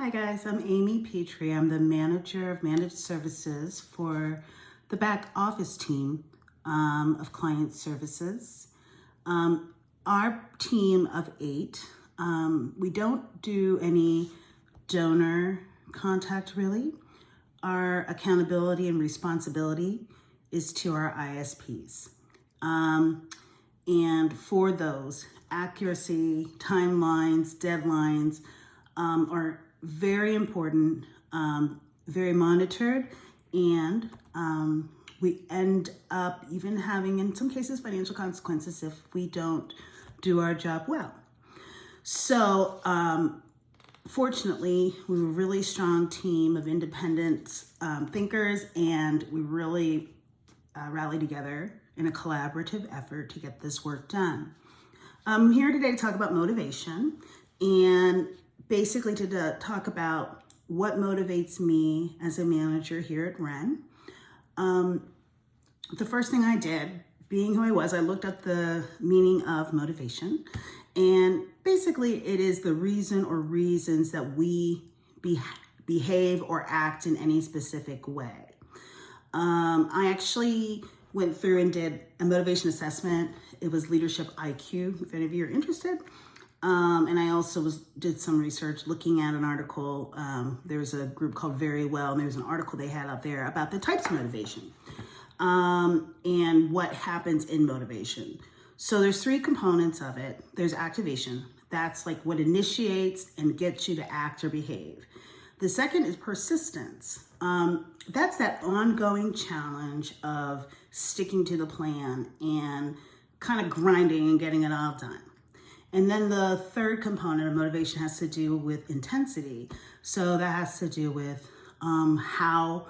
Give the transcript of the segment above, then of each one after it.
Hi guys, I'm Amy Petrie. I'm the manager of managed services for the back office team of client services. Our team of 8, we don't do any donor contact really. Our accountability and responsibility is to our ISPs. And for those, accuracy, timelines, deadlines are very important, very monitored, and we end up even having, in some cases, financial consequences if we don't do our job well. So fortunately, we were a really strong team of independent thinkers, and we really rallied together in a collaborative effort to get this work done. I'm here today to talk about motivation and basically to talk about what motivates me as a manager here at Wren. The first thing I did, being who I was, I looked up the meaning of motivation, and basically it is the reason or reasons that we behave or act in any specific way. I actually went through and did a motivation assessment. It was Leadership IQ, if any of you are interested. And I also did some research looking at an article. There's a group called Very Well, and there's an article they had out there about the types of motivation and what happens in motivation. So there's 3 components of it. There's activation. That's like what initiates and gets you to act or behave. The second is persistence. That's that ongoing challenge of sticking to the plan and kind of grinding and getting it all done. And then the third component of motivation has to do with intensity. So that has to do with how,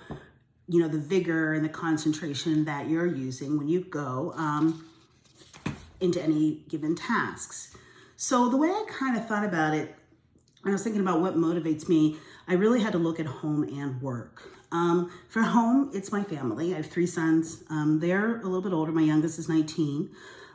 the vigor and the concentration that you're using when you go into any given tasks. So the way I kind of thought about it, when I was thinking about what motivates me, I really had to look at home and work. For home, it's my family. I have 3 sons. They're a little bit older. My youngest is 19,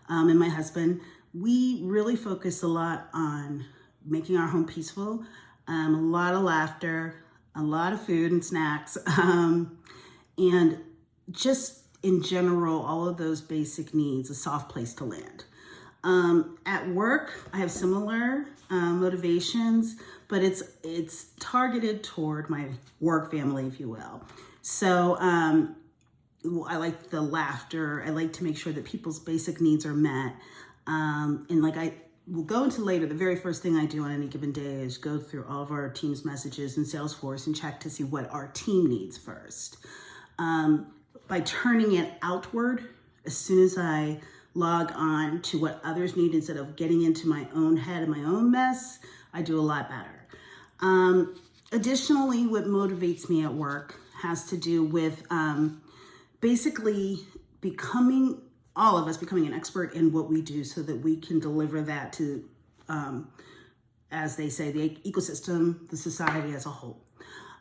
and my husband. We really focus a lot on making our home peaceful, a lot of laughter, a lot of food and snacks, and just in general, all of those basic needs, a soft place to land. At work, I have similar motivations, but it's targeted toward my work family, if you will. So I like the laughter. I like to make sure that people's basic needs are met. And like I will go into later, the very first thing I do on any given day is go through all of our team's messages in Salesforce and check to see what our team needs first. By turning it outward, as soon as I log on to what others need instead of getting into my own head and my own mess, I do a lot better. Additionally, what motivates me at work has to do with basically all of us becoming an expert in what we do so that we can deliver that to, as they say, the ecosystem, the society as a whole.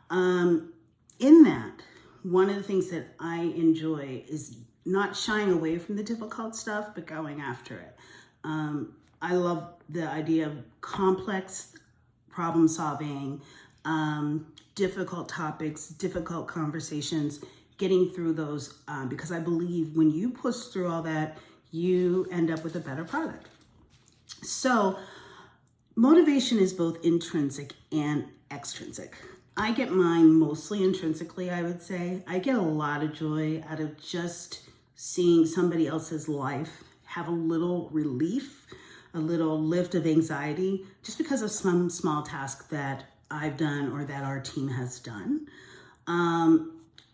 In that, one of the things that I enjoy is not shying away from the difficult stuff, but going after it. I love the idea of complex problem solving, difficult topics, difficult conversations, getting through those, because I believe when you push through all that, you end up with a better product. So motivation is both intrinsic and extrinsic. I get mine mostly intrinsically, I would say. I get a lot of joy out of just seeing somebody else's life have a little relief, a little lift of anxiety, just because of some small task that I've done or that our team has done.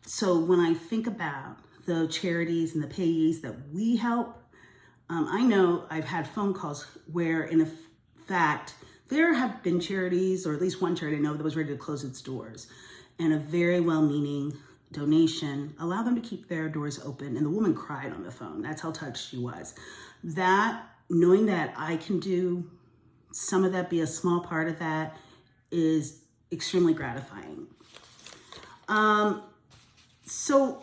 So when I think about the charities and the payees that we help, I know I've had phone calls where, in fact, there have been charities, or at least one charity I know that was ready to close its doors, and a very well-meaning donation allowed them to keep their doors open, and the woman cried on the phone. That's how touched she was. That, knowing that I can do some of that, be a small part of that, is extremely gratifying. So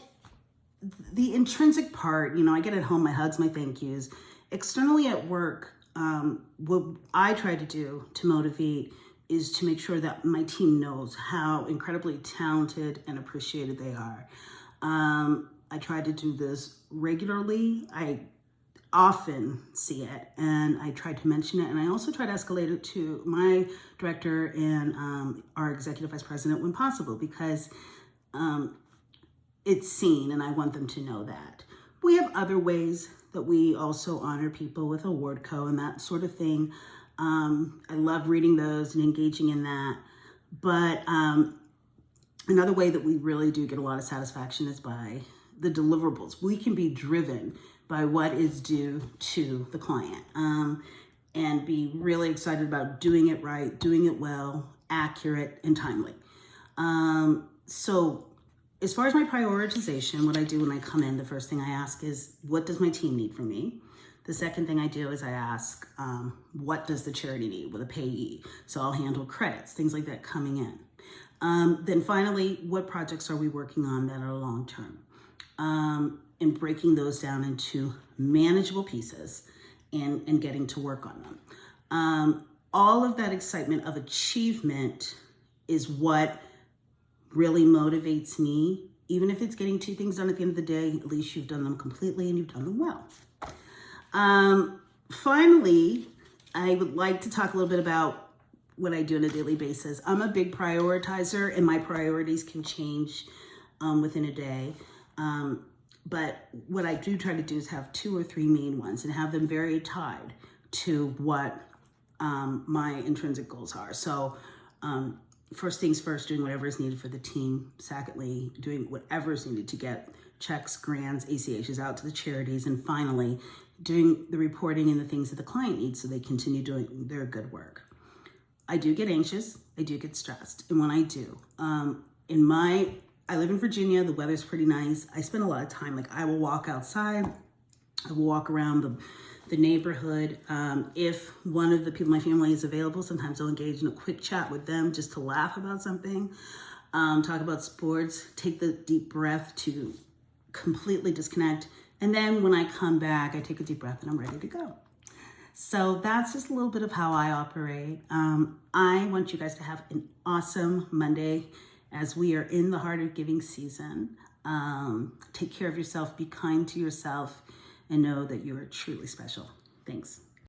the intrinsic part, I get at home my hugs, my thank yous. Externally at work, what I try to do to motivate is to make sure that my team knows how incredibly talented and appreciated they are. I try to do this regularly. I often see it, and I try to mention it, and I also try to escalate it to my director and our executive vice president when possible, because it's seen, and I want them to know that. We have other ways that we also honor people with awardco and that sort of thing. I love reading those and engaging in that. But another way that we really do get a lot of satisfaction is by the deliverables. We can be driven by what is due to the client and be really excited about doing it right, doing it well, accurate, and timely. So as far as my prioritization, what I do when I come in, the first thing I ask is, what does my team need from me? The second thing I do is I ask, what does the charity need with a payee? So I'll handle credits, things like that coming in. Then finally, what projects are we working on that are long-term? And breaking those down into manageable pieces and getting to work on them. All of that excitement of achievement is what really motivates me. Even if it's getting 2 things done at the end of the day, at least you've done them completely and you've done them well. Finally, I would like to talk a little bit about what I do on a daily basis. I'm a big prioritizer, and my priorities can change within a day. But what I do try to do is have 2 or 3 main ones and have them very tied to what my intrinsic goals are. So first things first, doing whatever is needed for the team. Secondly, doing whatever is needed to get checks, grants, ACHs out to the charities. And finally, doing the reporting and the things that the client needs so they continue doing their good work. I do get anxious. I do get stressed. And when I do, I live in Virginia. The weather's pretty nice. I spend a lot of time, like I will walk outside. I will walk around the neighborhood. If one of the people in my family is available, sometimes I'll engage in a quick chat with them just to laugh about something, talk about sports, take the deep breath to completely disconnect. And then when I come back, I take a deep breath and I'm ready to go. So that's just a little bit of how I operate. I want you guys to have an awesome Monday as we are in the heart of giving season. Take care of yourself, be kind to yourself, and know that you are truly special. Thanks.